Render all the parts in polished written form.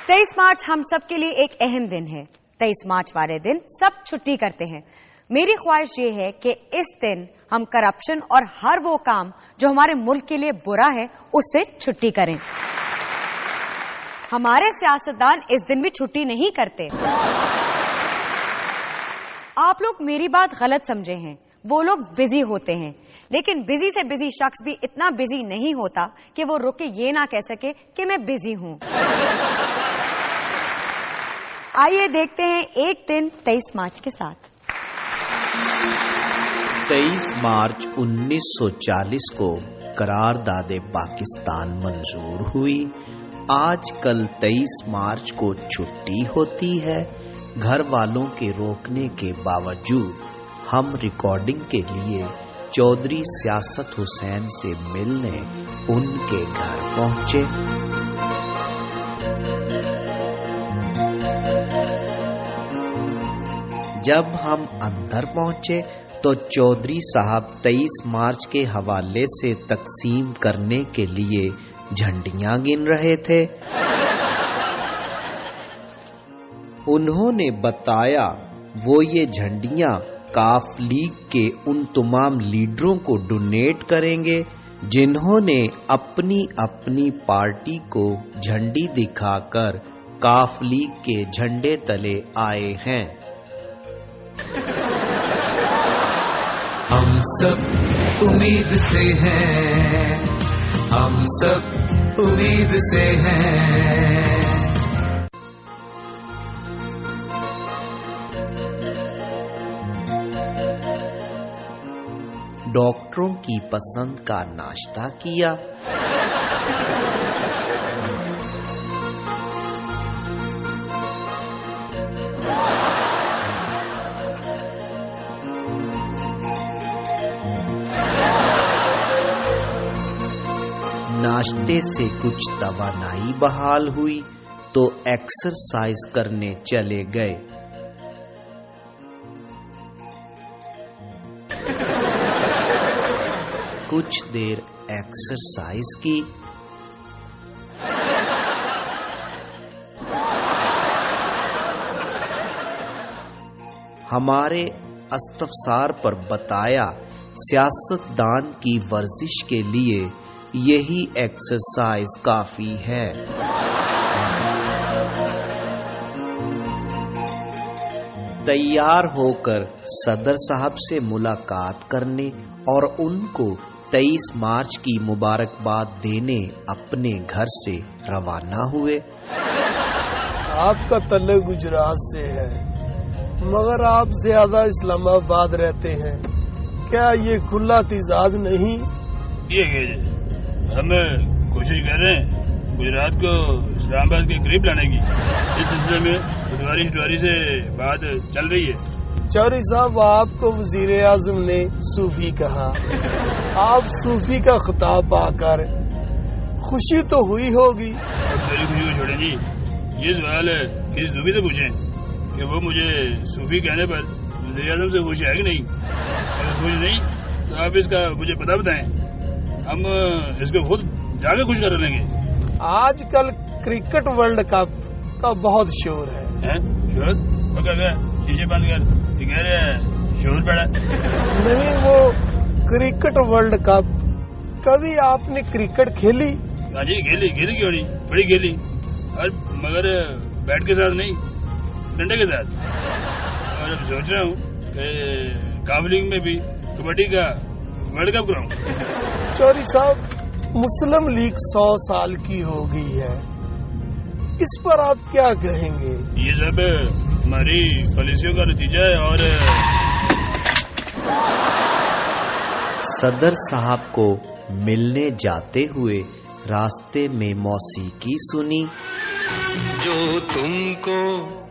23 मार्च हम सब के लिए एक अहम दिन है। 23 मार्च वाले दिन सब छुट्टी करते हैं। मेरी ख्वाहिश ये है कि इस दिन हम करप्शन और हर वो काम जो हमारे मुल्क के लिए बुरा है उससे छुट्टी करें। हमारे सियासतदान इस दिन भी छुट्टी नहीं करते। आप लोग मेरी बात गलत समझे हैं। वो लोग बिजी होते हैं, लेकिन बिजी से बिजी शख्स भी इतना बिजी नहीं होता कि वो रुक के ये ना कह सके कि मैं बिजी हूं। आइए देखते हैं एक दिन 23 मार्च के साथ। 23 मार्च 1940 को करारदादे पाकिस्तान मंजूर हुई। आजकल 23 मार्च को छुट्टी होती है। घर वालों के रोकने के बावजूद हम रिकॉर्डिंग के लिए चौधरी सियासत हुसैन से मिलने उनके घर पहुंचे। जब हम अंदर पहुंचे तो चौधरी साहब 23 मार्च के हवाले से तकसीम करने के लिए झंडियां गिन रहे थे। उन्होंने बताया वो ये झंडियां काफ लीग के उन तमाम लीडरों को डोनेट करेंगे जिन्होंने अपनी अपनी पार्टी को झंडी दिखाकर काफ लीग के झंडे तले आए हैं। हम सब उम्मीद से हैं, हम सब उम्मीद से हैं। डॉक्टरों की पसंद का नाश्ता किया। नाश्ते से कुछ तवानाई बहाल हुई तो एक्सरसाइज करने चले गए। कुछ देर एक्सरसाइज की। हमारे इस्तफसार पर बताया सियासतदान की वर्जिश के लिए यही एक्सरसाइज काफी है। तैयार होकर सदर साहब से मुलाकात करने और उनको 23 मार्च की मुबारकबाद देने अपने घर से रवाना हुए। आपका तल्लुक गुजरात से है, मगर आप ज्यादा इस्लामाबाद रहते हैं, क्या ये खुला तिजाद नहीं? ये हम कोशिश कर रहे हैं गुजरात को इस्लामाबाद के करीब लाने की। इस सिलसिले में पटवारी से बात चल रही है। चौधरी साहब, आपको वजीर आजम ने सूफी कहा। आप सूफी का खिताब पाकर खुशी तो हुई होगी। मेरी खुशी को छोड़ें जी, ये सवाल किसी सूफी से पूछें कि वो मुझे सूफी कहने पर वजीर आजम से खुशी है कि नहीं। अगर खुश नहीं तो आप इसका मुझे पता बताएं, हम इसको खुद जाके खुश कर लेंगे। आजकल क्रिकेट वर्ल्ड कप का बहुत शोर है। शोर? शीशे बंद कर, कह रहे हैं शोर पड़ा। नहीं, वो क्रिकेट वर्ल्ड कप। कभी आपने क्रिकेट खेली? हाँ जी, खेली क्यों नहीं, बड़ी खेली, और मगर बैट के साथ नहीं, डंडे के साथ। और अब सोच रहा हूँ कि काबलिंग में भी कबड्डी का वर्ल्ड कप कराऊं। चौधरी साहब, मुस्लिम लीग 100 साल की हो गई है, इस पर आप क्या कहेंगे? ये सब हमारी पॉलिसियों का नतीजा है। और सदर साहब को मिलने जाते हुए रास्ते में मौसीकी सुनी। जो तुमको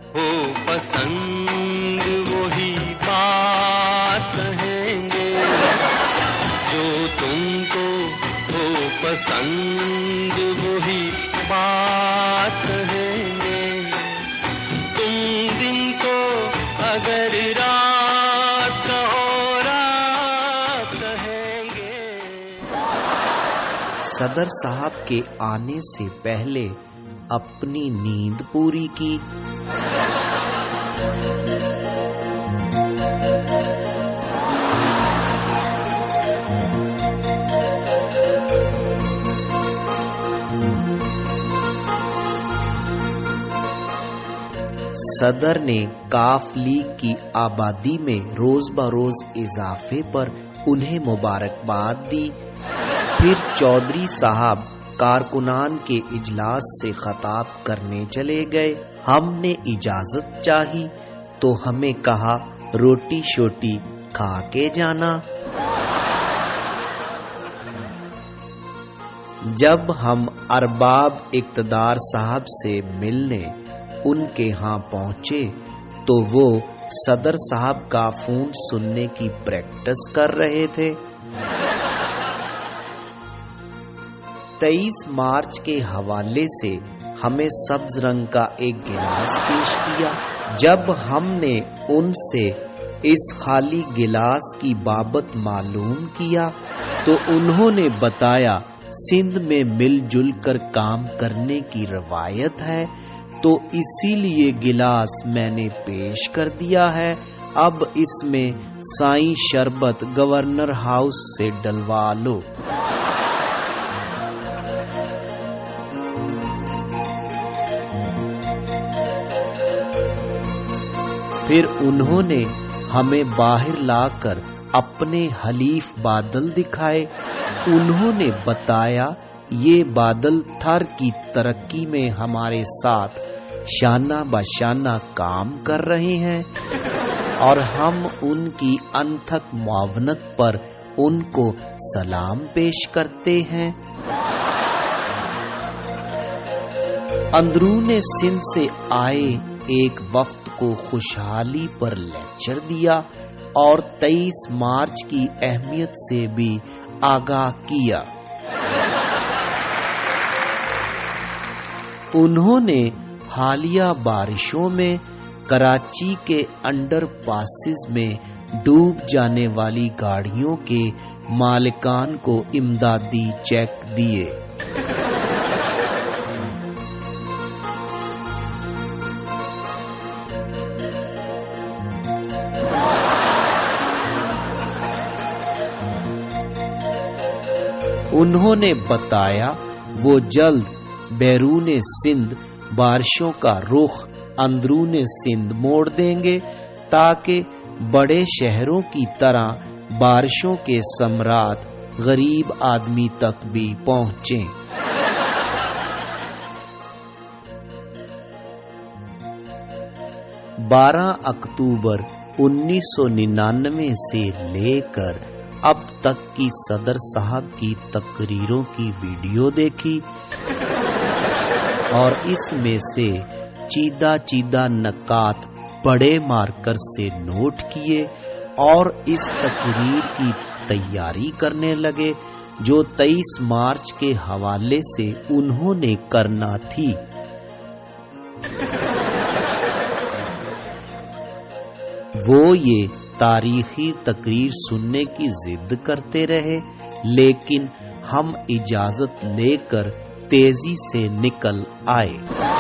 हो पसंद वही बात कहेंगे, जो तुमको हो पसंद वही बात कहेंगे। तुम दिन को अगर रात कहो रात कहेंगे। सदर साहब के आने से पहले अपनी नींद पूरी की। सदर ने काफ लीग की आबादी में रोज बरोज इजाफे पर उन्हें मुबारकबाद दी। फिर चौधरी साहब कारकुनान के इजलास से खताब करने चले गए। हमने इजाजत चाही तो हमें कहा रोटी शोटी खा के जाना। जब हम अरबाब इक्तदार साहब से मिलने उनके यहाँ पहुंचे तो वो सदर साहब का फोन सुनने की प्रैक्टिस कर रहे थे। 23 मार्च के हवाले से हमें सब्ज रंग का एक गिलास पेश किया। जब हमने उनसे इस खाली गिलास की बाबत मालूम किया तो उन्होंने बताया सिंध में मिलजुल कर काम करने की रवायत है, तो इसीलिए गिलास मैंने पेश कर दिया है। अब इसमें साईं शरबत गवर्नर हाउस से डलवा लो। फिर उन्होंने हमें बाहर लाकर अपने हलीफ बादल दिखाए। उन्होंने बताया ये बादल थर की तरक्की में हमारे साथ शाना बशाना काम कर रहे हैं और हम उनकी अनथक मुआवनत पर उनको सलाम पेश करते हैं। अंदरूने सिंध से आए एक वफ्द को खुशहाली पर लेक्चर दिया और 23 मार्च की अहमियत से भी आगाह किया। उन्होंने हालिया बारिशों में कराची के अंडर पासिस में डूब जाने वाली गाड़ियों के मालिकान को इमदादी चेक दिए। उन्होंने बताया वो जल्द बैरूने सिंध बारिशों का रुख अंदरूने सिंध मोड़ देंगे ताकि बड़े शहरों की तरह बारिशों के सम्राट गरीब आदमी तक भी पहुंचे। बारह अक्टूबर 1999 से लेकर अब तक की सदर साहब की तकरीरों की वीडियो देखी और इसमें से चीदा चीदा नकात बड़े मार्कर से नोट किए और इस तकरीर की तैयारी करने लगे जो 23 मार्च के हवाले से उन्होंने करना थी। वो ये तारीखी तकरीर सुनने की जिद करते रहे, लेकिन हम इजाजत लेकर तेजी से निकल आए।